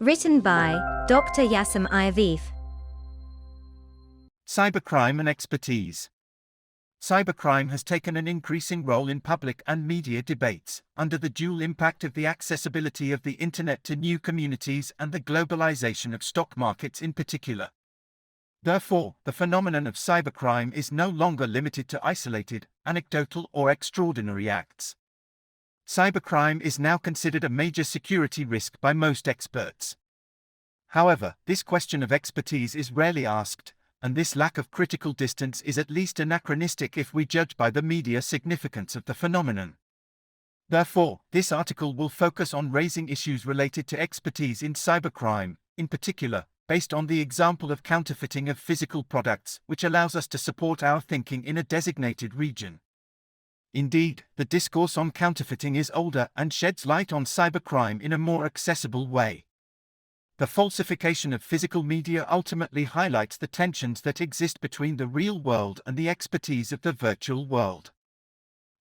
Written by Dr. Yaşam Ayavefe. Cybercrime and expertise. Cybercrime has taken an increasing role in public and media debates, under the dual impact of the accessibility of the Internet to new communities and the globalization of stock markets in particular. Therefore, the phenomenon of cybercrime is no longer limited to isolated, anecdotal or extraordinary acts. Cybercrime is now considered a major security risk by most experts. However, this question of expertise is rarely asked, and this lack of critical distance is at least anachronistic if we judge by the media significance of the phenomenon. Therefore, this article will focus on raising issues related to expertise in cybercrime, in particular, based on the example of counterfeiting of physical products, which allows us to support our thinking in a designated region. Indeed, the discourse on counterfeiting is older and sheds light on cybercrime in a more accessible way. The falsification of physical media ultimately highlights the tensions that exist between the real world and the expertise of the virtual world.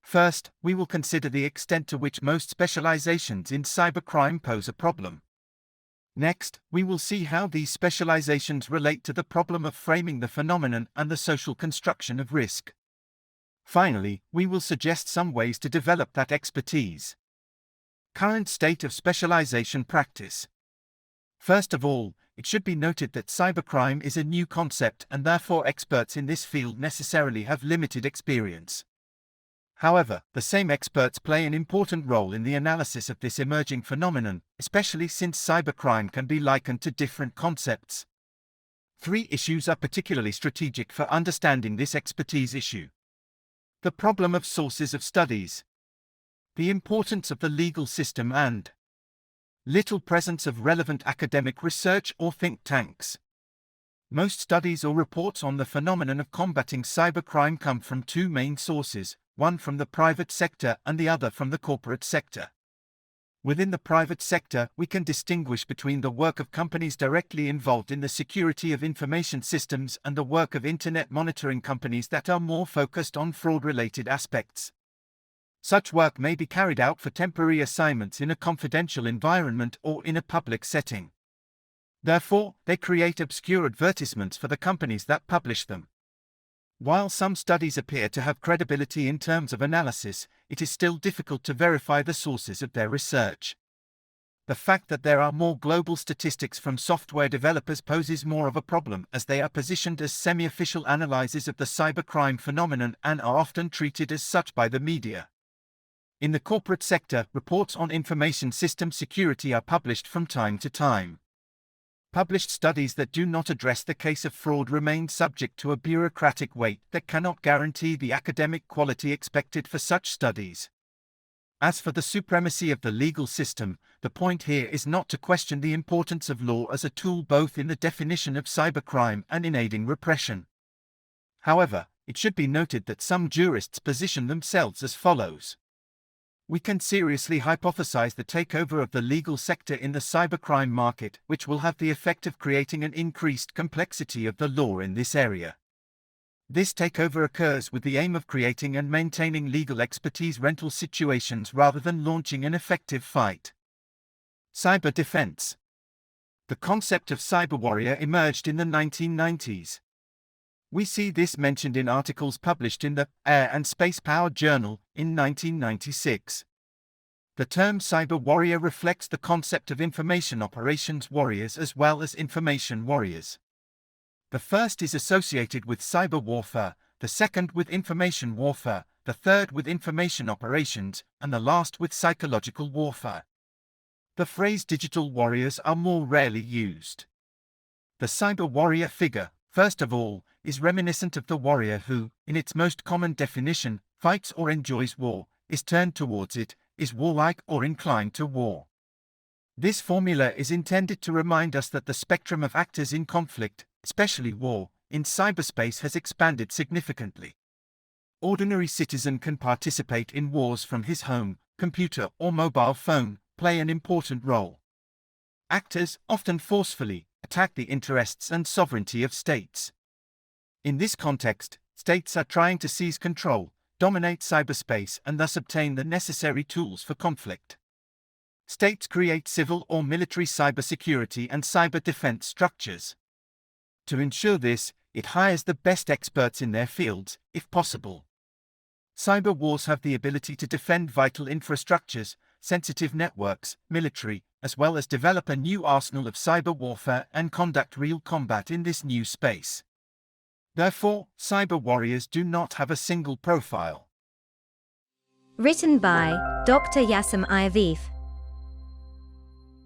First, we will consider the extent to which most specializations in cybercrime pose a problem. Next, we will see how these specializations relate to the problem of framing the phenomenon and the social construction of risk. Finally, we will suggest some ways to develop that expertise. Current state of specialization practice. First of all, it should be noted that cybercrime is a new concept and therefore experts in this field necessarily have limited experience. However, the same experts play an important role in the analysis of this emerging phenomenon, especially since cybercrime can be likened to different concepts. Three issues are particularly strategic for understanding this expertise issue. The problem of sources of studies, the importance of the legal system and little presence of relevant academic research or think tanks. Most studies or reports on the phenomenon of combating cybercrime come from two main sources, one from the private sector and the other from the corporate sector. Within the private sector, we can distinguish between the work of companies directly involved in the security of information systems and the work of Internet monitoring companies that are more focused on fraud-related aspects. Such work may be carried out for temporary assignments in a confidential environment or in a public setting. Therefore, they create obscure advertisements for the companies that publish them. While some studies appear to have credibility in terms of analysis, it is still difficult to verify the sources of their research. The fact that there are more global statistics from software developers poses more of a problem, as they are positioned as semi-official analyses of the cybercrime phenomenon and are often treated as such by the media. In the corporate sector, reports on information system security are published from time to time. Published studies that do not address the case of fraud remain subject to a bureaucratic weight that cannot guarantee the academic quality expected for such studies. As for the supremacy of the legal system, the point here is not to question the importance of law as a tool both in the definition of cybercrime and in aiding repression. However, it should be noted that some jurists position themselves as follows. We can seriously hypothesize the takeover of the legal sector in the cybercrime market, which will have the effect of creating an increased complexity of the law in this area. This takeover occurs with the aim of creating and maintaining legal expertise rental situations rather than launching an effective fight. Cyber defense. The concept of cyber warrior emerged in the 1990s. We see this mentioned in articles published in the Air and Space Power Journal in 1996. The term cyber warrior reflects the concept of information operations warriors as well as information warriors. The first is associated with cyber warfare, the second with information warfare, the third with information operations, and the last with psychological warfare. The phrase digital warriors are more rarely used. The cyber warrior figure, first of all, is reminiscent of the warrior who, in its most common definition, fights or enjoys war, is turned towards it, is warlike or inclined to war. This formula is intended to remind us that the spectrum of actors in conflict, especially war, in cyberspace has expanded significantly. Ordinary citizen can participate in wars from his home, computer or mobile phone, play an important role. Actors, often forcefully, attack the interests and sovereignty of states. In this context, states are trying to seize control, dominate cyberspace and thus obtain the necessary tools for conflict. States create civil or military cybersecurity and cyber defense structures. To ensure this, it hires the best experts in their fields, if possible. Cyber wars have the ability to defend vital infrastructures, sensitive networks, military, as well as develop a new arsenal of cyber warfare and conduct real combat in this new space. Therefore, cyber warriors do not have a single profile. Written by Dr. Yaşam Ayavefe.